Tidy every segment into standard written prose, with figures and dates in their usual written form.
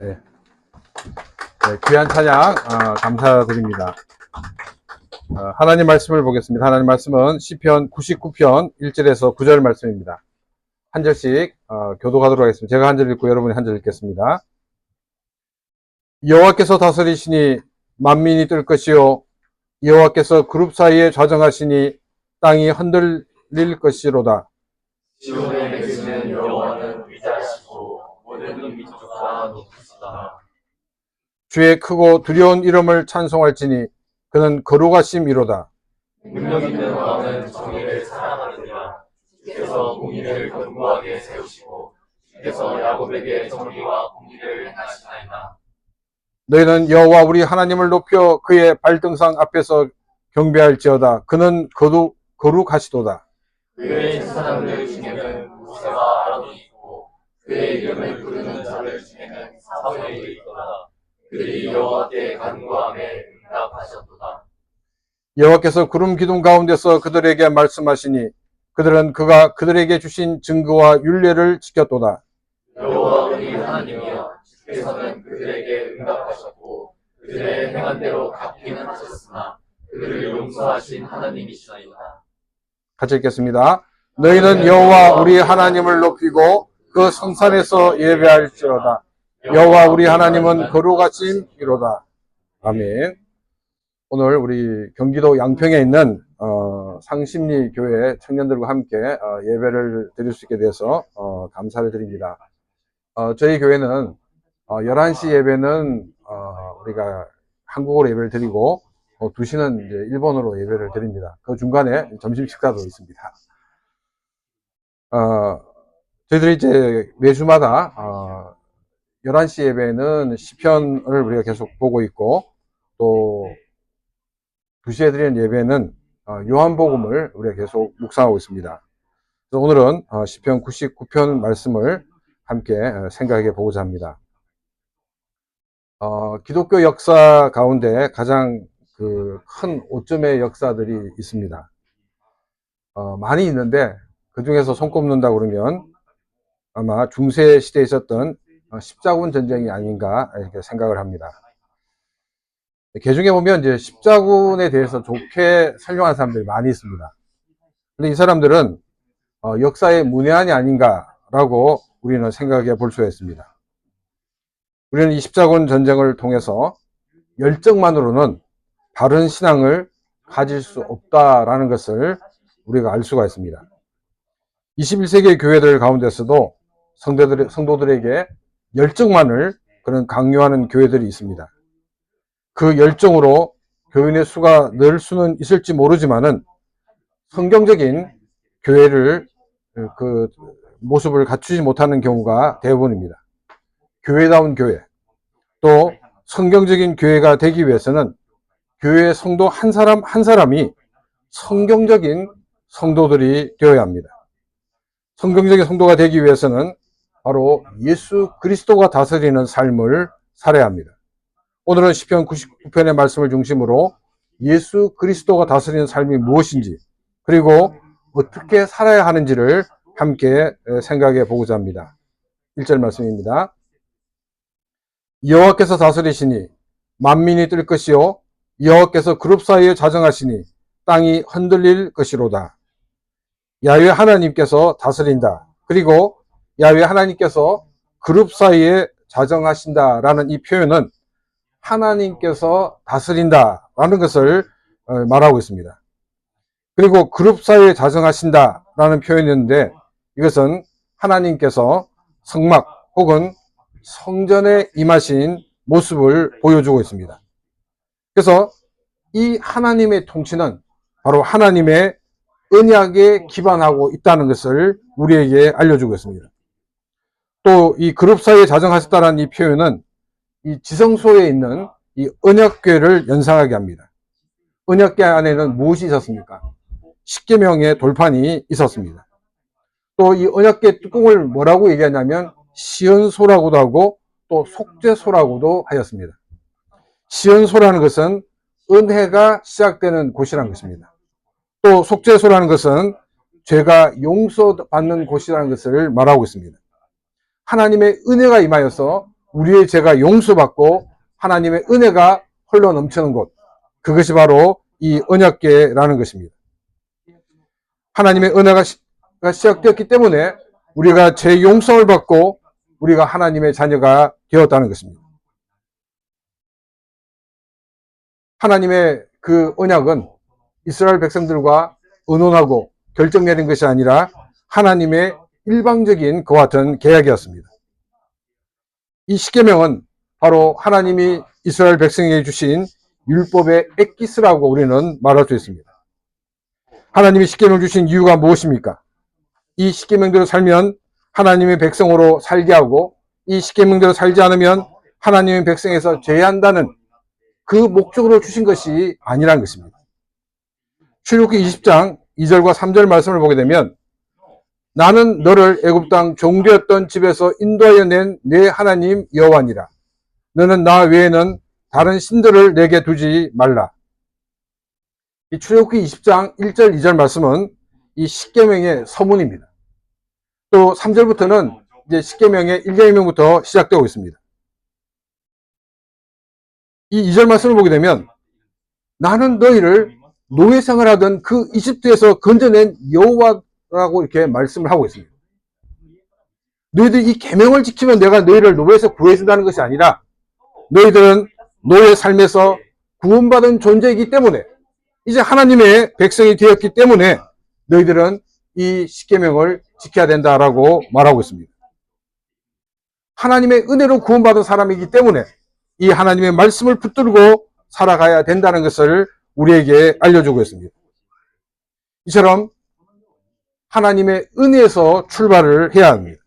네. 네, 귀한 찬양 감사드립니다. 하나님 말씀을 보겠습니다. 하나님 말씀은 시편 99편 1절에서 9절 말씀입니다. 한 절씩 교독하도록 하겠습니다. 제가 한 절 읽고 여러분이 한 절 읽겠습니다. 여호와께서 다스리시니 만민이 뜰 것이요 여호와께서 그룹 사이에 좌정하시니 땅이 흔들릴 것이로다. 시온에 계시는 여호와는 위대하시고 모든 민족보다 높으시다. 주의 크고 두려운 이름을 찬송할지니 그는 거룩하심이로다. 능력 있는 왕은 정의를 사랑하느니라. 주께서 공의를 견고하게 세우시고 주께서 야곱에게 정의와 공의를 행하시나이다. 너희는 여호와 우리 하나님을 높여 그의 발등상 앞에서 경배할지어다. 그는 거룩하시도다. 그의 사람들 중에는 모세와 아론이 있고 그의 이름을 부르는 자들 중에는 사무엘이 있도다. 그들이 여호와께 간구하며 응답하셨도다. 여호와께서 구름 기둥 가운데서 그들에게 말씀하시니 그들은 그가 그들에게 주신 증거와 율례를 지켰도다. 여호와 우리 하나님이여, 주께서는 그들에게 응답하셨고 그들의 행한 대로 갚기는 하셨으나 그들을 용서하신 하나님이시나이다. 같이 읽겠습니다. 너희는 여호와 우리 하나님을 높이고 그 성산에서 예배할지어다. 여호와 우리 하나님은 거룩하심이로다. 아멘. 오늘 우리 경기도 양평에 있는 상심리 교회 청년들과 함께 예배를 드릴 수 있게 돼서 감사를 드립니다. 저희 교회는 11시 예배는 우리가 한국어로 예배를 드리고 2시는 이제 일본어로 예배를 드립니다. 그 중간에 점심 식사도 있습니다. 저희들이 이제 매주마다 11시 예배는 시편을 우리가 계속 보고 있고 또 2시에 드리는 예배는 요한복음을 우리가 계속 묵상하고 있습니다. 그래서 오늘은 시편 99편 말씀을 함께 생각해 보고자 합니다. 기독교 역사 가운데 가장 큰 오점의 역사들이 있습니다. 많이 있는데 그 중에서 손꼽는다 그러면 아마 중세 시대에 있었던 십자군 전쟁이 아닌가 이렇게 생각을 합니다. 개중에 보면 이제 십자군에 대해서 좋게 설명하는 사람들이 많이 있습니다. 근데 이 사람들은 역사의 문외한이 아닌가라고 우리는 생각해 볼 수가 있습니다. 우리는 이 십자군 전쟁을 통해서 열정만으로는 바른 신앙을 가질 수 없다라는 것을 우리가 알 수가 있습니다. 21세기의 교회들 가운데서도 성도들에게 열정만을 그런 강요하는 교회들이 있습니다. 그 열정으로 교인의 수가 늘 수는 있을지 모르지만은 성경적인 교회를 그 모습을 갖추지 못하는 경우가 대부분입니다. 교회다운 교회, 또 성경적인 교회가 되기 위해서는 교회의 성도 한 사람 한 사람이 성경적인 성도들이 되어야 합니다. 성경적인 성도가 되기 위해서는 바로 예수 그리스도가 다스리는 삶을 살아야 합니다. 오늘은 시편 99편의 말씀을 중심으로 예수 그리스도가 다스리는 삶이 무엇인지 그리고 어떻게 살아야 하는지를 함께 생각해 보고자 합니다. 1절 말씀입니다. 여호와께서 다스리시니 만민이 뜰 것이요 여호와께서 그룹 사이에 자정하시니 땅이 흔들릴 것이로다. 야훼 하나님께서 다스린다. 그리고 야훼 하나님께서 그룹 사이에 자정하신다라는 이 표현은 하나님께서 다스린다라는 것을 말하고 있습니다. 그리고 그룹 사이에 자정하신다라는 표현이었는데 이것은 하나님께서 성막 혹은 성전에 임하신 모습을 보여주고 있습니다. 그래서 이 하나님의 통치는 바로 하나님의 언약에 기반하고 있다는 것을 우리에게 알려주고 있습니다. 또 이 그룹 사이에 자정하셨다는 이 표현은 이 지성소에 있는 이 언약궤를 연상하게 합니다. 언약궤 안에는 무엇이 있었습니까? 십계명의 돌판이 있었습니다. 또 이 언약궤 뚜껑을 뭐라고 얘기하냐면 시언소라고도 하고 또 속죄소라고도 하였습니다. 시언소라는 것은 은혜가 시작되는 곳이라는 것입니다. 또 속죄소라는 것은 죄가 용서받는 곳이라는 것을 말하고 있습니다. 하나님의 은혜가 임하여서 우리의 죄가 용서받고 하나님의 은혜가 흘러 넘치는 곳, 그것이 바로 이 언약궤라는 것입니다. 하나님의 은혜가 시작되었기 때문에 우리가 죄 용서를 받고 우리가 하나님의 자녀가 되었다는 것입니다. 하나님의 그 언약은 이스라엘 백성들과 의논하고 결정 내린 것이 아니라 하나님의 일방적인 그와 같은 계약이었습니다. 이 십계명은 바로 하나님이 이스라엘 백성에게 주신 율법의 엑기스라고 우리는 말할 수 있습니다. 하나님이 십계명을 주신 이유가 무엇입니까? 이 십계명대로 살면 하나님의 백성으로 살게 하고 이 십계명대로 살지 않으면 하나님의 백성에서 제외한다는 그 목적으로 주신 것이 아니라는 것입니다. 출애굽기 20장 2절과 3절 말씀을 보게 되면 나는 너를 애굽 땅 종되었던 집에서 인도하여 낸 내 하나님 여호와니라. 너는 나 외에는 다른 신들을 내게 두지 말라. 이 출애굽기 20장 1절 2절 말씀은 이 십계명의 서문입니다. 또 3절부터는 이제 십계명의 1계명부터 시작되고 있습니다. 이 2절 말씀을 보게 되면 나는 너희를 노예 생활하던 그 이집트에서 건져낸 여호와라고 이렇게 말씀을 하고 있습니다. 너희들이 이 계명을 지키면 내가 너희를 노예에서 구해준다는 것이 아니라 너희들은 노예 삶에서 구원받은 존재이기 때문에 이제 하나님의 백성이 되었기 때문에 너희들은 이 십계명을 지켜야 된다라고 말하고 있습니다. 하나님의 은혜로 구원받은 사람이기 때문에 이 하나님의 말씀을 붙들고 살아가야 된다는 것을 우리에게 알려주고 있습니다. 이처럼 하나님의 은혜에서 출발을 해야 합니다.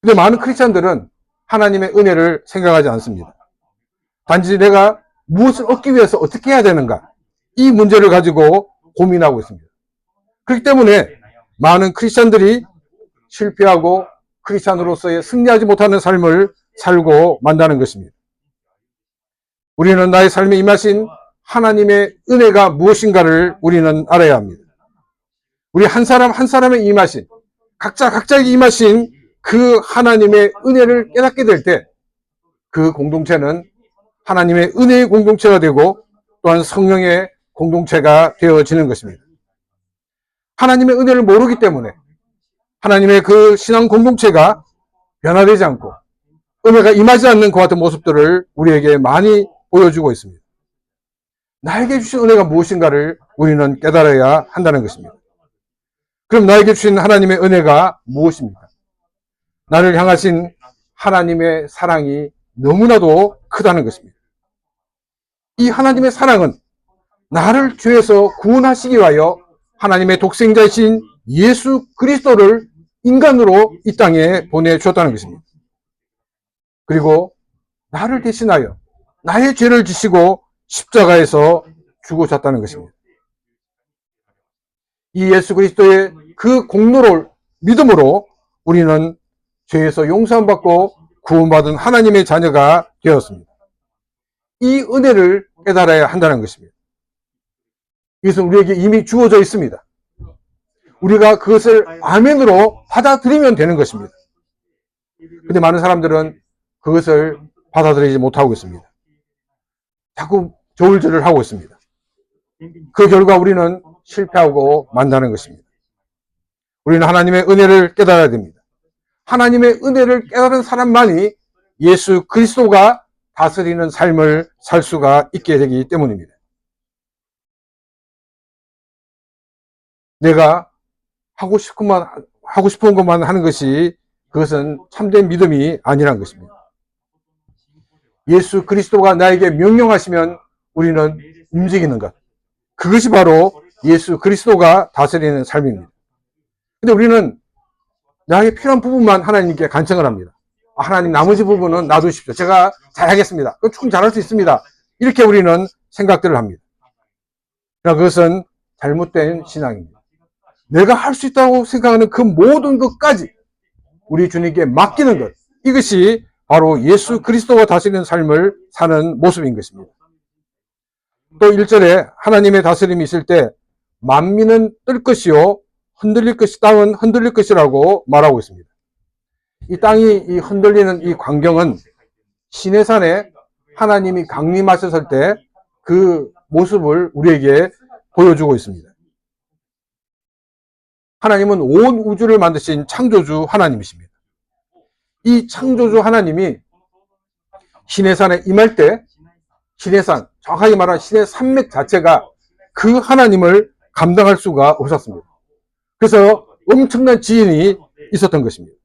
근데 많은 크리스찬들은 하나님의 은혜를 생각하지 않습니다. 단지 내가 무엇을 얻기 위해서 어떻게 해야 되는가, 이 문제를 가지고 고민하고 있습니다. 그렇기 때문에 많은 크리스찬들이 실패하고 크리스찬으로서의 승리하지 못하는 삶을 살고 만다는 것입니다. 우리는 나의 삶에 임하신 하나님의 은혜가 무엇인가를 우리는 알아야 합니다. 우리 한 사람 한 사람에 임하신, 각자에게 임하신 그 하나님의 은혜를 깨닫게 될 때 그 공동체는 하나님의 은혜의 공동체가 되고 또한 성령의 공동체가 되어지는 것입니다. 하나님의 은혜를 모르기 때문에 하나님의 그 신앙 공동체가 변화되지 않고 은혜가 임하지 않는 그 같은 모습들을 우리에게 많이 보여주고 있습니다. 나에게 주신 은혜가 무엇인가를 우리는 깨달아야 한다는 것입니다. 그럼 나에게 주신 하나님의 은혜가 무엇입니까? 나를 향하신 하나님의 사랑이 너무나도 크다는 것입니다. 이 하나님의 사랑은 나를 죄에서 구원하시기 위하여 하나님의 독생자이신 예수 그리스도를 인간으로 이 땅에 보내주었다는 것입니다. 그리고 나를 대신하여 나의 죄를 지시고 십자가에서 죽으셨다는 것입니다. 이 예수 그리스도의 그 공로를 믿음으로 우리는 죄에서 용서받고 구원받은 하나님의 자녀가 되었습니다. 이 은혜를 깨달아야 한다는 것입니다. 이것은 우리에게 이미 주어져 있습니다. 우리가 그것을 아멘으로 받아들이면 되는 것입니다. 그런데 많은 사람들은 그것을 받아들이지 못하고 있습니다. 자꾸 저울질을 하고 있습니다. 그 결과 우리는 실패하고 만다는 것입니다. 우리는 하나님의 은혜를 깨달아야 됩니다. 하나님의 은혜를 깨달은 사람만이 예수 그리스도가 다스리는 삶을 살 수가 있게 되기 때문입니다. 내가 하고 싶은 것만 하는 것이 그것은 참된 믿음이 아니란 것입니다. 예수 그리스도가 나에게 명령하시면 우리는 움직이는 것. 그것이 바로 예수 그리스도가 다스리는 삶입니다. 근데 우리는 나에게 필요한 부분만 하나님께 간청을 합니다. 하나님 나머지 부분은 놔두십시오. 제가 잘하겠습니다. 충분히 잘할 수 있습니다. 이렇게 우리는 생각들을 합니다. 그러나 그것은 잘못된 신앙입니다. 내가 할 수 있다고 생각하는 그 모든 것까지 우리 주님께 맡기는 것. 이것이 바로 예수 그리스도가 다스리는 삶을 사는 모습인 것입니다. 또 1절에 하나님의 다스림이 있을 때 만민은 뜰 것이요 땅은 흔들릴 것이라고 말하고 있습니다. 이 땅이 이 흔들리는 이 광경은 시내산에 하나님이 강림하셨을 때 그 모습을 우리에게 보여주고 있습니다. 하나님은 온 우주를 만드신 창조주 하나님이십니다. 이 창조주 하나님이 시내산에 임할 때 시내산, 정확하게 말하면 시내 산맥 자체가 그 하나님을 감당할 수가 없었습니다. 그래서 엄청난 지진이 있었던 것입니다.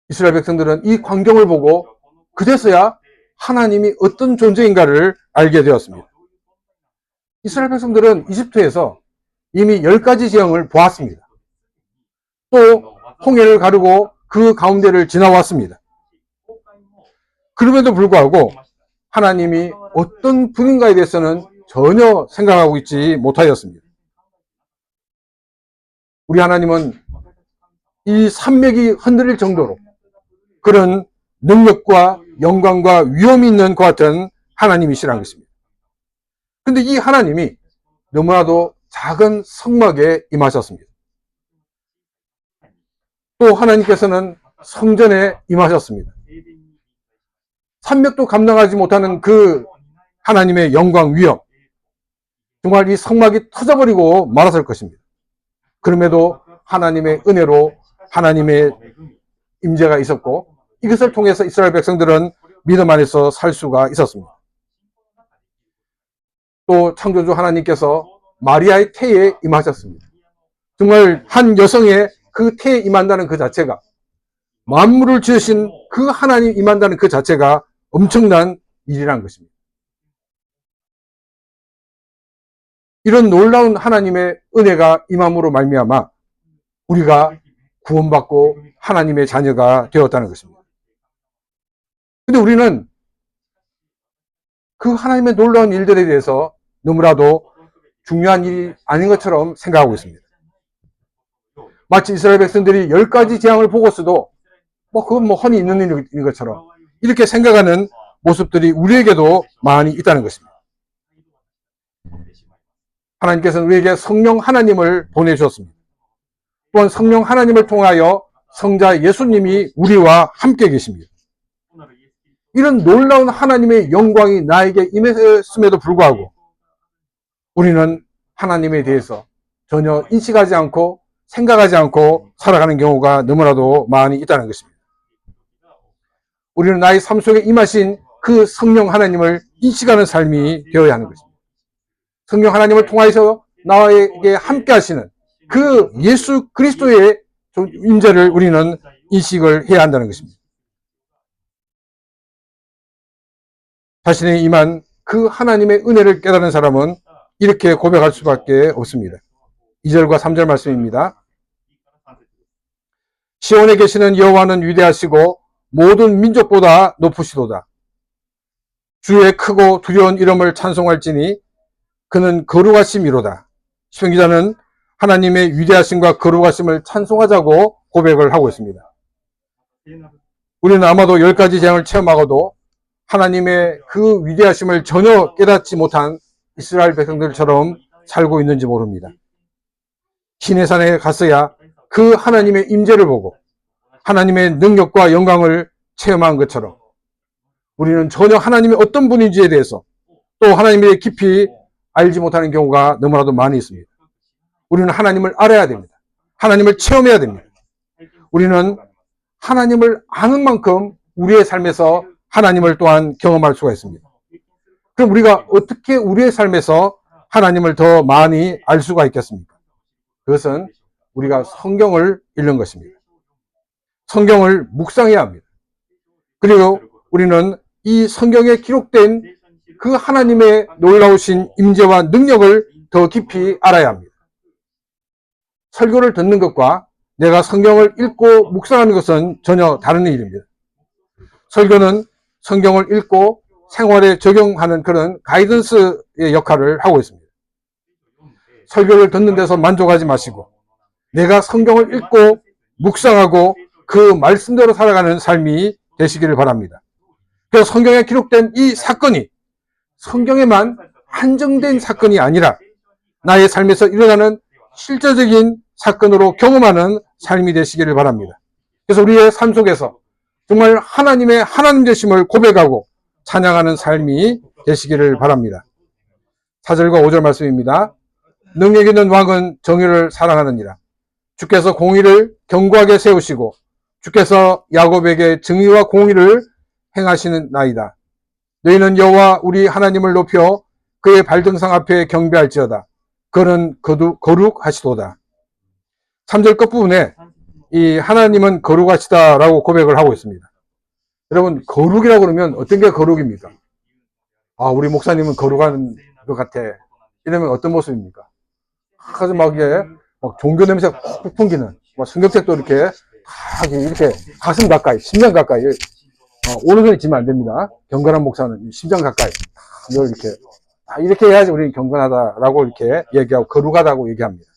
이스라엘 백성들은 이 광경을 보고 그제서야 하나님이 어떤 존재인가를 알게 되었습니다. 이스라엘 백성들은 이집트에서 이미 10가지 재앙을 보았습니다. 또 홍해를 가르고 그 가운데를 지나왔습니다. 그럼에도 불구하고 하나님이 어떤 분인가에 대해서는 전혀 생각하고 있지 못하였습니다. 우리 하나님은 이 산맥이 흔들릴 정도로 그런 능력과 영광과 위엄이 있는 것 같은 하나님이시라는 것입니다. 그런데 이 하나님이 너무나도 작은 성막에 임하셨습니다. 또 하나님께서는 성전에 임하셨습니다. 산맥도 감당하지 못하는 그 하나님의 영광 위엄, 정말 이 성막이 터져버리고 말았을 것입니다. 그럼에도 하나님의 은혜로 하나님의 임재가 있었고 이것을 통해서 이스라엘 백성들은 믿음 안에서 살 수가 있었습니다. 또 창조주 하나님께서 마리아의 태에 임하셨습니다. 정말 한 여성의 그 태에 임한다는 그 자체가, 만물을 지으신 그 하나님 임한다는 그 자체가 엄청난 일이라는 것입니다. 이런 놀라운 하나님의 은혜가 임함으로 말미암아 우리가 구원받고 하나님의 자녀가 되었다는 것입니다. 근데 우리는 그 하나님의 놀라운 일들에 대해서 너무나도 중요한 일이 아닌 것처럼 생각하고 있습니다. 마치 이스라엘 백성들이 10가지 재앙을 보고서도 그건 훤히 있는 일인 것처럼 이렇게 생각하는 모습들이 우리에게도 많이 있다는 것입니다. 하나님께서는 우리에게 성령 하나님을 보내주셨습니다. 또한 성령 하나님을 통하여 성자 예수님이 우리와 함께 계십니다. 이런 놀라운 하나님의 영광이 나에게 임했음에도 불구하고 우리는 하나님에 대해서 전혀 인식하지 않고 생각하지 않고 살아가는 경우가 너무나도 많이 있다는 것입니다. 우리는 나의 삶 속에 임하신 그 성령 하나님을 인식하는 삶이 되어야 하는 것입니다. 성령 하나님을 통하여서 나에게 함께 하시는 그 예수 그리스도의 임재를 우리는 인식을 해야 한다는 것입니다. 자신의 임한 그 하나님의 은혜를 깨달은 사람은 이렇게 고백할 수밖에 없습니다. 2절과 3절 말씀입니다. 시온에 계시는 여호와는 위대하시고 모든 민족보다 높으시도다. 주의 크고 두려운 이름을 찬송할지니 그는 거룩하심이로다. 시편 기자는 하나님의 위대하심과 거룩하심을 찬송하자고 고백을 하고 있습니다. 우리는 아마도 10가지 재앙을 체험하고도 하나님의 그 위대하심을 전혀 깨닫지 못한 이스라엘 백성들처럼 살고 있는지 모릅니다. 시내산에 갔어야 그 하나님의 임재를 보고 하나님의 능력과 영광을 체험한 것처럼 우리는 전혀 하나님이 어떤 분인지에 대해서 또 하나님에 깊이 알지 못하는 경우가 너무나도 많이 있습니다. 우리는 하나님을 알아야 됩니다. 하나님을 체험해야 됩니다. 우리는 하나님을 아는 만큼 우리의 삶에서 하나님을 또한 경험할 수가 있습니다. 그럼 우리가 어떻게 우리의 삶에서 하나님을 더 많이 알 수가 있겠습니까? 그것은 우리가 성경을 읽는 것입니다. 성경을 묵상해야 합니다. 그리고 우리는 이 성경에 기록된 그 하나님의 놀라우신 임재와 능력을 더 깊이 알아야 합니다. 설교를 듣는 것과 내가 성경을 읽고 묵상하는 것은 전혀 다른 일입니다. 설교는 성경을 읽고 생활에 적용하는 그런 가이던스의 역할을 하고 있습니다. 설교를 듣는 데서 만족하지 마시고 내가 성경을 읽고 묵상하고 그 말씀대로 살아가는 삶이 되시기를 바랍니다. 그래서 성경에 기록된 이 사건이 성경에만 한정된 사건이 아니라 나의 삶에서 일어나는 실제적인 사건으로 경험하는 삶이 되시기를 바랍니다. 그래서 우리의 삶 속에서 정말 하나님의 하나님 되심을 고백하고 찬양하는 삶이 되시기를 바랍니다. 4절과 5절 말씀입니다. 능력 있는 왕은 정의를 사랑하느니라. 주께서 공의를 견고하게 세우시고 주께서 야곱에게 정의와 공의를 행하시는 나이다. 너희는 여호와 우리 하나님을 높여 그의 발등상 앞에 경배할지어다. 그는 거룩하시도다. 3절 끝부분에 이 하나님은 거룩하시다라고 고백을 하고 있습니다. 여러분, 거룩이라고 그러면 어떤 게 거룩입니까? 아, 우리 목사님은 거룩한 것 같아. 이러면 어떤 모습입니까? 아주 막 이게 종교 냄새가 푹 풍기는, 성경책도 이렇게 가슴 가까이, 심장 가까이, 오른손이 지면 안 됩니다. 경건한 목사는 심장 가까이, 늘 이렇게 해야지 우리 경건하다라고 이렇게 얘기하고, 거룩하다고 얘기합니다.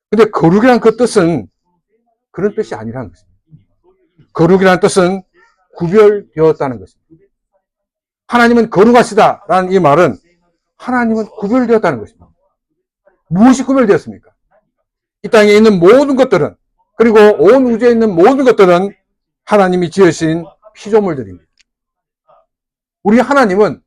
근데 거룩이란 그 뜻은 그런 뜻이 아니라는 것입니다. 거룩이라는 뜻은 구별되었다는 것입니다. 하나님은 거룩하시다라는 이 말은 하나님은 구별되었다는 것입니다. 무엇이 구별되었습니까? 이 땅에 있는 모든 것들은, 그리고 온 우주에 있는 모든 것들은 하나님이 지으신 피조물들입니다. 우리 하나님은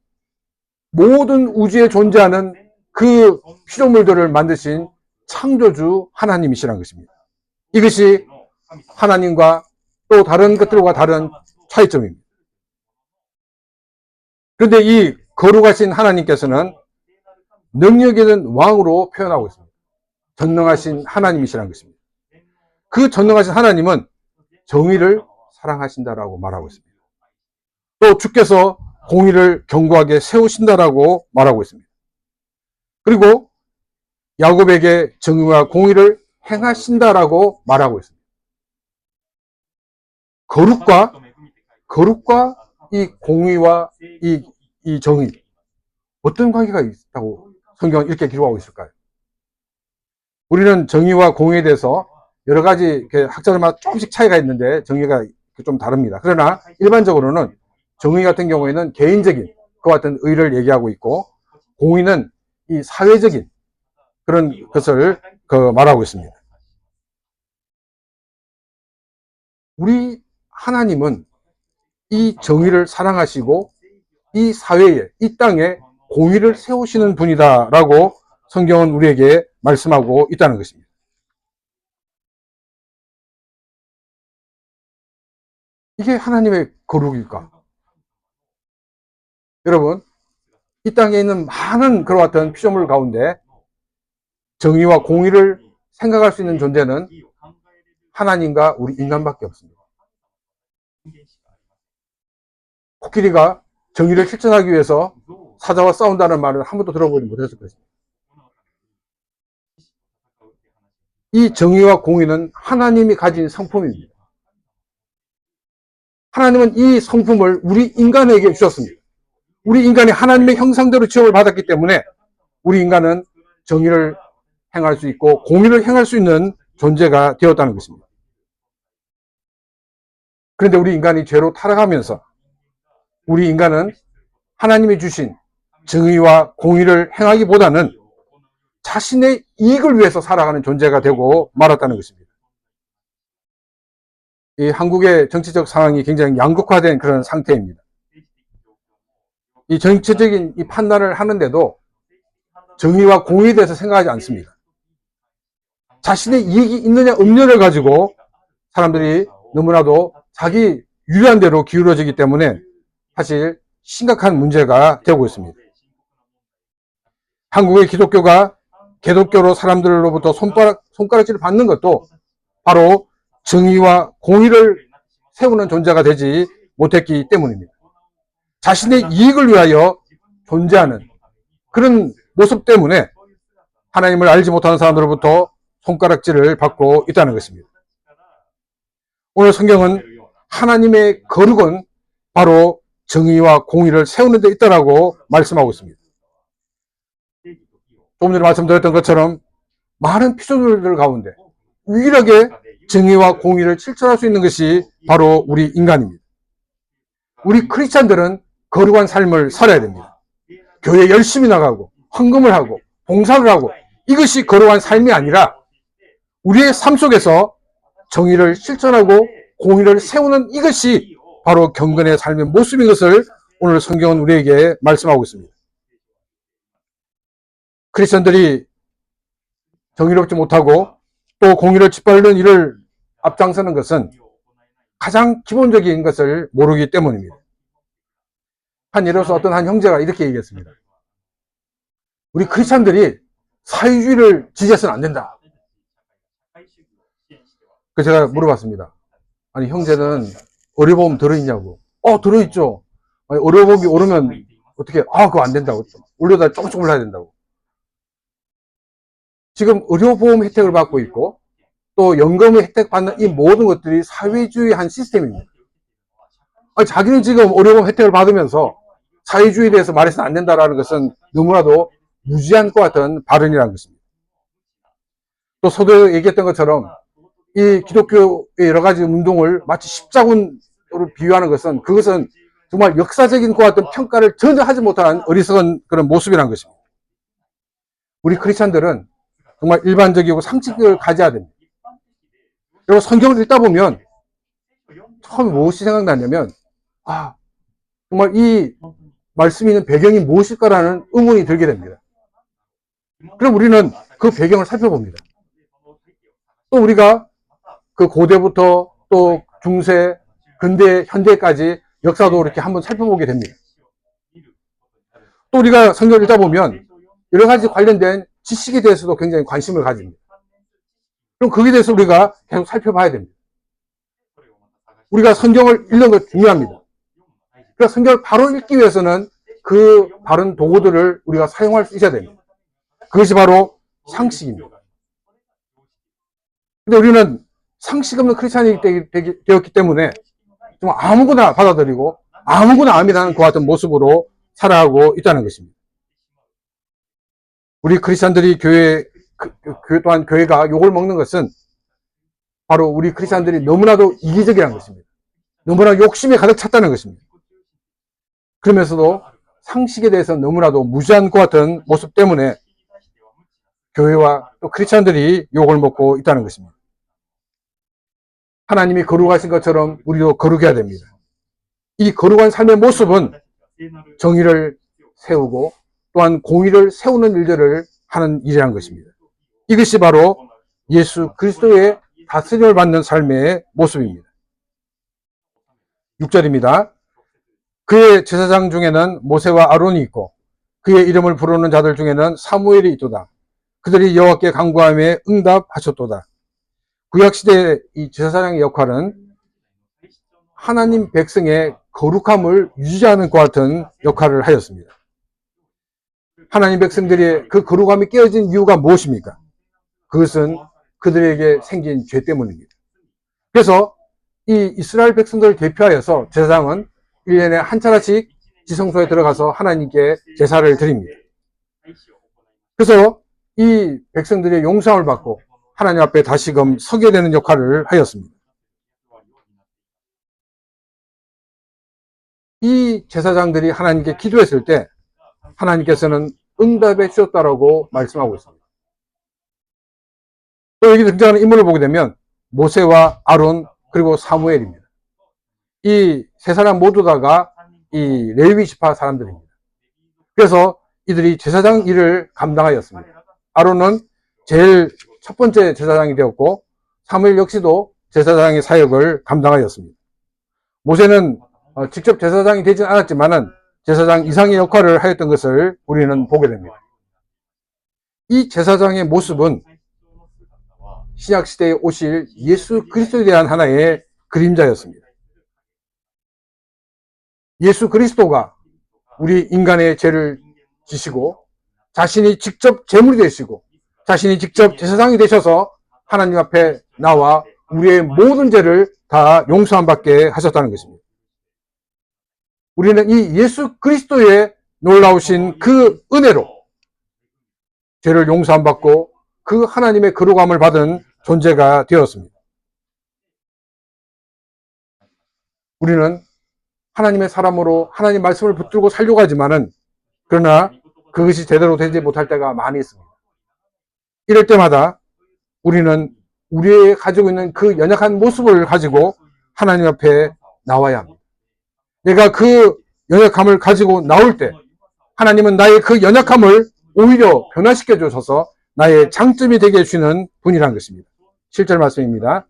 모든 우주에 존재하는 그 피조물들을 만드신 창조주 하나님이시라는 것입니다. 이것이 하나님과 또 다른 것들과 다른 차이점입니다. 그런데 이 거룩하신 하나님께서는 능력 있는 왕으로 표현하고 있습니다. 전능하신 하나님이시라는 것입니다. 그 전능하신 하나님은 정의를 사랑하신다라고 말하고 있습니다. 또 주께서 공의를 견고하게 세우신다라고 말하고 있습니다. 그리고 야곱에게 정의와 공의를 행하신다라고 말하고 있습니다. 거룩과 이 공의와 이 정의, 어떤 관계가 있다고 성경은 이렇게 기록하고 있을까요? 우리는 정의와 공의에 대해서 여러 가지 학자들마다 조금씩 차이가 있는데 정의가 좀 다릅니다. 그러나 일반적으로는 정의 같은 경우에는 개인적인 그와 같은 의를 얘기하고 있고, 공의는 이 사회적인 그런 것을 말하고 있습니다. 우리 하나님은 이 정의를 사랑하시고 이 사회에, 이 땅에 공의를 세우시는 분이다라고 성경은 우리에게 말씀하고 있다는 것입니다. 이게 하나님의 거룩일까? 여러분, 이 땅에 있는 많은 그와 같은 피조물 가운데 정의와 공의를 생각할 수 있는 존재는 하나님과 우리 인간밖에 없습니다. 코끼리가 정의를 실천하기 위해서 사자와 싸운다는 말을 한 번도 들어보지 못했을 것입니다. 이 정의와 공의는 하나님이 가진 성품입니다. 하나님은 이 성품을 우리 인간에게 주셨습니다. 우리 인간이 하나님의 형상대로 지음을 받았기 때문에 우리 인간은 정의를 행할 수 있고 공의를 행할 수 있는 존재가 되었다는 것입니다. 그런데 우리 인간이 죄로 타락하면서 우리 인간은 하나님이 주신 정의와 공의를 행하기보다는 자신의 이익을 위해서 살아가는 존재가 되고 말았다는 것입니다. 이 한국의 정치적 상황이 굉장히 양극화된 그런 상태입니다. 이 정치적인 이 판단을 하는데도 정의와 공의에 대해서 생각하지 않습니다. 자신의 이익이 있느냐 없느냐를 가지고 사람들이 너무나도 자기 유리한 대로 기울어지기 때문에 사실 심각한 문제가 되고 있습니다. 한국의 기독교가 개독교로 사람들로부터 손가락질을 받는 것도 바로 정의와 공의를 세우는 존재가 되지 못했기 때문입니다. 자신의 이익을 위하여 존재하는 그런 모습 때문에 하나님을 알지 못하는 사람들로부터 손가락질을 받고 있다는 것입니다. 오늘 성경은 하나님의 거룩은 바로 정의와 공의를 세우는 데 있다라고 말씀하고 있습니다. 조금 전에 말씀드렸던 것처럼 많은 피조물들 가운데 유일하게 정의와 공의를 실천할 수 있는 것이 바로 우리 인간입니다. 우리 크리스찬들은 거룩한 삶을 살아야 됩니다. 교회 열심히 나가고 헌금을 하고 봉사를 하고 이것이 거룩한 삶이 아니라 우리의 삶 속에서 정의를 실천하고 공의를 세우는 이것이 바로 경건의 삶의 모습인 것을 오늘 성경은 우리에게 말씀하고 있습니다. 크리스천들이 정의롭지 못하고 또 공의를 짓밟는 일을 앞장서는 것은 가장 기본적인 것을 모르기 때문입니다. 한 예로서 어떤 한 형제가 이렇게 얘기했습니다. 우리 크리스천들이 사회주의를 지지해서는 안 된다. 그래서 제가 물어봤습니다. 아니 형제는 의료보험 들어있냐고. 들어있죠. 아니, 의료보험이 오르면 어떻게 그거 안 된다고. 올려다 조금씩 올라야 된다고. 지금 의료보험 혜택을 받고 있고 또 연금의 혜택 받는 이 모든 것들이 사회주의 한 시스템입니다. 아니, 자기는 지금 의료보험 혜택을 받으면서 사회주의에 대해서 말해서는 안 된다라는 것은 너무나도 무지한 것 같은 발언이라는 것입니다. 또 서두에 얘기했던 것처럼 이 기독교의 여러 가지 운동을 마치 십자군으로 비유하는 것은 그것은 정말 역사적인 것 같은 평가를 전혀 하지 못하는 어리석은 그런 모습이라는 것입니다. 우리 크리스천들은 정말 일반적이고 상식을 가져야 됩니다. 그리고 성경을 읽다 보면 처음에 무엇이 생각나냐면 정말 이 말씀이 있는 배경이 무엇일까라는 의문이 들게 됩니다. 그럼 우리는 그 배경을 살펴봅니다. 또 우리가 그 고대부터 또 중세, 근대, 현대까지 역사도 이렇게 한번 살펴보게 됩니다. 또 우리가 성경을 읽다 보면 여러 가지 관련된 지식에 대해서도 굉장히 관심을 가집니다. 그럼 거기에 대해서 우리가 계속 살펴봐야 됩니다. 우리가 성경을 읽는 것 중요합니다. 그러니까 성경을 바로 읽기 위해서는 그 바른 도구들을 우리가 사용할 수 있어야 됩니다. 그것이 바로 상식입니다. 근데 우리는 상식 없는 크리스찬이 되었기 때문에 정말 아무거나 받아들이고 아무거나 아멘하는 그 같은 모습으로 살아가고 있다는 것입니다. 우리 크리스찬들이 교회 또한 교회가 욕을 먹는 것은 바로 우리 크리스찬들이 너무나도 이기적이라는 것입니다. 너무나 욕심에 가득 찼다는 것입니다. 그러면서도 상식에 대해서 너무나도 무지한 것 같은 모습 때문에 교회와 또 크리스찬들이 욕을 먹고 있다는 것입니다. 하나님이 거룩하신 것처럼 우리도 거룩해야 됩니다. 이 거룩한 삶의 모습은 정의를 세우고 또한 공의를 세우는 일들을 하는 일이라는 것입니다. 이것이 바로 예수 그리스도의 다스림을 받는 삶의 모습입니다. 6절입니다. 그의 제사장 중에는 모세와 아론이 있고 그의 이름을 부르는 자들 중에는 사무엘이 있도다. 그들이 여호와께 간구함에 응답하셨도다. 구약시대의 이 제사장의 역할은 하나님 백성의 거룩함을 유지하는 것 같은 역할을 하였습니다. 하나님 백성들의 그 거룩함이 깨어진 이유가 무엇입니까? 그것은 그들에게 생긴 죄 때문입니다. 그래서 이 이스라엘 백성들을 대표하여서 제사장은 1년에 한 차례씩 지성소에 들어가서 하나님께 제사를 드립니다. 그래서 이 백성들의 용서함을 받고 하나님 앞에 다시금 서게 되는 역할을 하였습니다. 이 제사장들이 하나님께 기도했을 때 하나님께서는 응답해 주셨다라고 말씀하고 있습니다. 또 여기 등장하는 인물을 보게 되면 모세와 아론 그리고 사무엘입니다. 이 세 사람 모두 다가 이 레위 지파 사람들입니다. 그래서 이들이 제사장 일을 감당하였습니다. 아론은 제일 첫 번째 제사장이 되었고 사무엘 역시도 제사장의 사역을 감당하였습니다. 모세는 직접 제사장이 되진 않았지만은 제사장 이상의 역할을 하였던 것을 우리는 보게 됩니다. 이 제사장의 모습은 신약시대에 오실 예수 그리스도에 대한 하나의 그림자였습니다. 예수 그리스도가 우리 인간의 죄를 지시고 자신이 직접 제물이 되시고 자신이 직접 제사장이 되셔서 하나님 앞에 나와 우리의 모든 죄를 다 용서함 받게 하셨다는 것입니다. 우리는 이 예수 그리스도의 놀라우신 그 은혜로 죄를 용서함 받고 그 하나님의 거룩함을 받은 존재가 되었습니다. 우리는 하나님의 사람으로 하나님 말씀을 붙들고 살려고 하지만은 그러나 그것이 제대로 되지 못할 때가 많이 있습니다. 이럴 때마다 우리는 우리의 가지고 있는 그 연약한 모습을 가지고 하나님 앞에 나와야 합니다. 내가 그 연약함을 가지고 나올 때 하나님은 나의 그 연약함을 오히려 변화시켜 주셔서 나의 장점이 되게 해주시는 분이라는 것입니다. 7절 말씀입니다.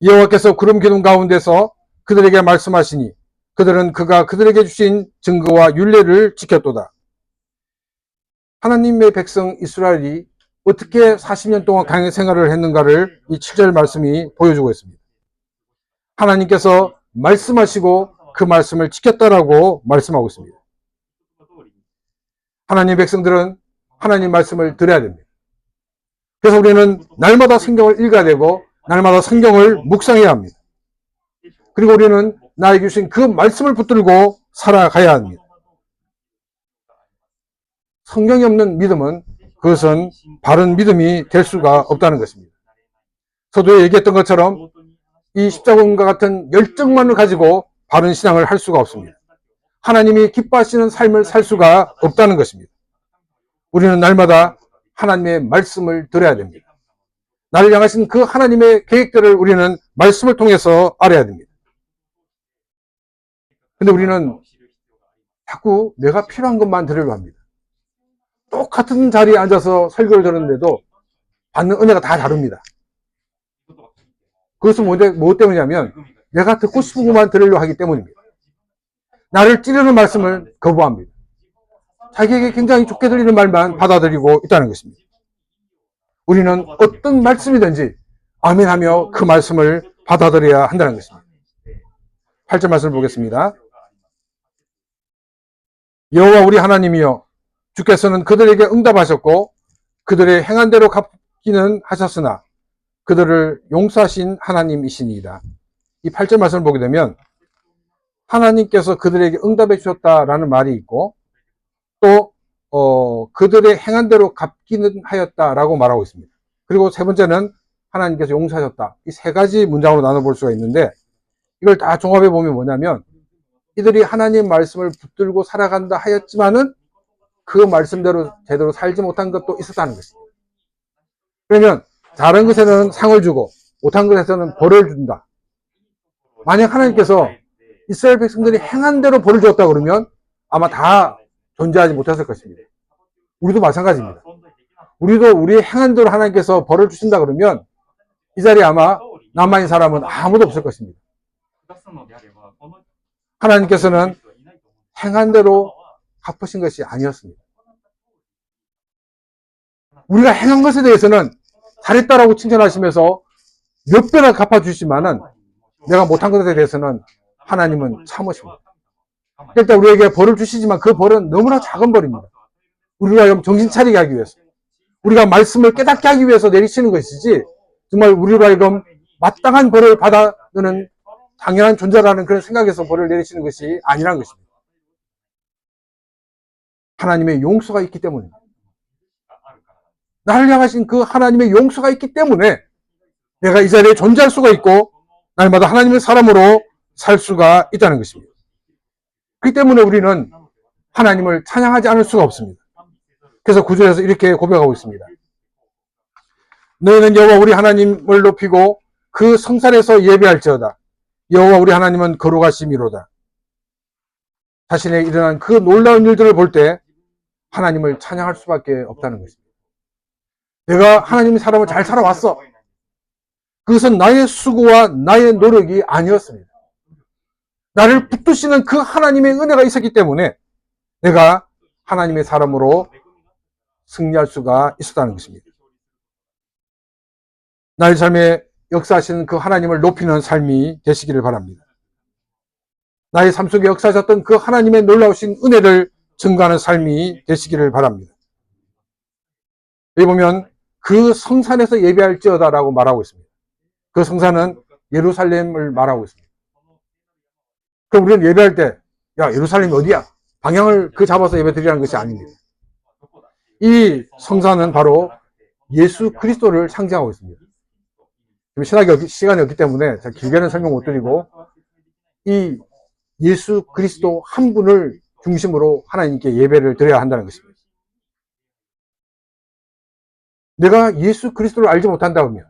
여호와께서 구름 기둥 가운데서 그들에게 말씀하시니 그들은 그가 그들에게 주신 증거와 율례를 지켰도다. 하나님의 백성 이스라엘이 어떻게 40년 동안 강의 생활을 했는가를 이 7절 말씀이 보여주고 있습니다. 하나님께서 말씀하시고 그 말씀을 지켰다라고 말씀하고 있습니다. 하나님 백성들은 하나님 말씀을 들어야 됩니다. 그래서 우리는 날마다 성경을 읽어야 되고 날마다 성경을 묵상해야 합니다. 그리고 우리는 나에게 주신 그 말씀을 붙들고 살아가야 합니다. 성경이 없는 믿음은 그것은 바른 믿음이 될 수가 없다는 것입니다. 서두에 얘기했던 것처럼 이 십자군과 같은 열정만을 가지고 바른 신앙을 할 수가 없습니다. 하나님이 기뻐하시는 삶을 살 수가 없다는 것입니다. 우리는 날마다 하나님의 말씀을 들어야 됩니다. 나를 향하신 그 하나님의 계획들을 우리는 말씀을 통해서 알아야 됩니다. 근데 우리는 자꾸 내가 필요한 것만 들으려고 합니다. 똑같은 자리에 앉아서 설교를 들었는데도 받는 은혜가 다 다릅니다. 그것은 뭐 때문이냐면 내가 듣고 싶은 것만 들으려고 하기 때문입니다. 나를 찌르는 말씀을 거부합니다. 자기에게 굉장히 좋게 들리는 말만 받아들이고 있다는 것입니다. 우리는 어떤 말씀이든지 아멘하며 그 말씀을 받아들여야 한다는 것입니다. 8절 말씀을 보겠습니다. 여호와 우리 하나님이여 주께서는 그들에게 응답하셨고 그들의 행한 대로 갚기는 하셨으나 그들을 용서하신 하나님이시니이다. 이 8절 말씀을 보게 되면 하나님께서 그들에게 응답해 주셨다라는 말이 있고 또 그들의 행한 대로 갚기는 하였다라고 말하고 있습니다. 그리고 세 번째는 하나님께서 용서하셨다. 이 세 가지 문장으로 나눠볼 수가 있는데 이걸 다 종합해 보면 뭐냐면 이들이 하나님 말씀을 붙들고 살아간다 하였지만은 그 말씀대로 제대로 살지 못한 것도 있었다는 것입니다. 그러면 다른 것에는 상을 주고 못한 것에서는 벌을 준다. 만약 하나님께서 이스라엘 백성들이 행한 대로 벌을 주었다 그러면 아마 다 존재하지 못했을 것입니다. 우리도 마찬가지입니다. 우리도 우리의 행한 대로 하나님께서 벌을 주신다 그러면 이 자리에 아마 남아있는 사람은 아무도 없을 것입니다. 하나님께서는 행한 대로 갚으신 것이 아니었습니다. 우리가 행한 것에 대해서는 잘했다라고 칭찬하시면서 몇 배나 갚아주시지만은 내가 못한 것에 대해서는 하나님은 참으십니다. 일단 우리에게 벌을 주시지만 그 벌은 너무나 작은 벌입니다. 우리가 정신 차리게 하기 위해서 우리가 말씀을 깨닫게 하기 위해서 내리시는 것이지 정말 우리로 하여금 마땅한 벌을 받아는 당연한 존재라는 그런 생각에서 벌을 내리시는 것이 아니라는 것입니다. 하나님의 용서가 있기 때문입니다. 나를 향하신 그 하나님의 용서가 있기 때문에 내가 이 자리에 존재할 수가 있고 날마다 하나님의 사람으로 살 수가 있다는 것입니다. 그렇기 때문에 우리는 하나님을 찬양하지 않을 수가 없습니다. 그래서 9절에서 이렇게 고백하고 있습니다. 너희는 여호와 우리 하나님을 높이고 그 성산에서 예배할지어다. 여호와 우리 하나님은 거룩하심이로다. 자신의 일어난 그 놀라운 일들을 볼 때 하나님을 찬양할 수밖에 없다는 것입니다. 내가 하나님의 사람을 잘 살아왔어. 그것은 나의 수고와 나의 노력이 아니었습니다. 나를 붙드시는 그 하나님의 은혜가 있었기 때문에 내가 하나님의 사람으로 승리할 수가 있었다는 것입니다. 나의 삶에 역사하시는 그 하나님을 높이는 삶이 되시기를 바랍니다. 나의 삶 속에 역사하셨던 그 하나님의 놀라우신 은혜를 증거하는 삶이 되시기를 바랍니다. 여기 보면 그 성산에서 예배할지어다라고 말하고 있습니다. 그 성산은 예루살렘을 말하고 있습니다. 그럼 우리는 예배할 때 야 예루살렘이 어디야? 방향을 잡아서 예배 드리라는 것이 아닙니다. 이 성산은 바로 예수 그리스도를 상징하고 있습니다. 지금 시간이 없기 때문에 제가 길게는 설명 못 드리고 이 예수 그리스도 한 분을 중심으로 하나님께 예배를 드려야 한다는 것입니다. 내가 예수 그리스도를 알지 못한다 면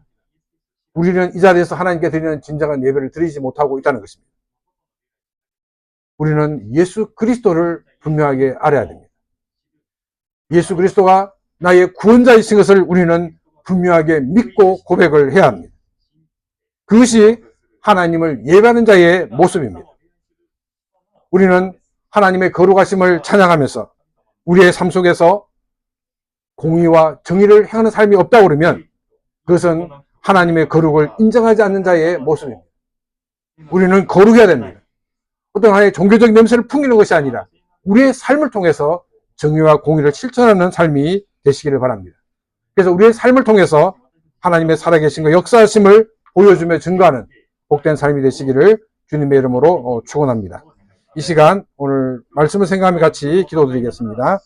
우리는 이 자리에서 하나님께 드리는 진정한 예배를 드리지 못하고 있다는 것입니다. 우리는 예수 그리스도를 분명하게 알아야 됩니다. 예수 그리스도가 나의 구원자이신 것을 우리는 분명하게 믿고 고백을 해야 합니다. 그것이 하나님을 예배하는 자의 모습입니다. 우리는 하나님의 거룩하심을 찬양하면서 우리의 삶 속에서 공의와 정의를 행하는 삶이 없다고 그러면 그것은 하나님의 거룩을 인정하지 않는 자의 모습입니다. 우리는 거룩해야 됩니다. 어떤 하나의 종교적 냄새를 풍기는 것이 아니라 우리의 삶을 통해서 정의와 공의를 실천하는 삶이 되시기를 바랍니다. 그래서 우리의 삶을 통해서 하나님의 살아계신 역사하심을 보여주며 증거하는 복된 삶이 되시기를 주님의 이름으로 축원합니다. 이 시간 오늘 말씀을 생각하며 같이 기도드리겠습니다.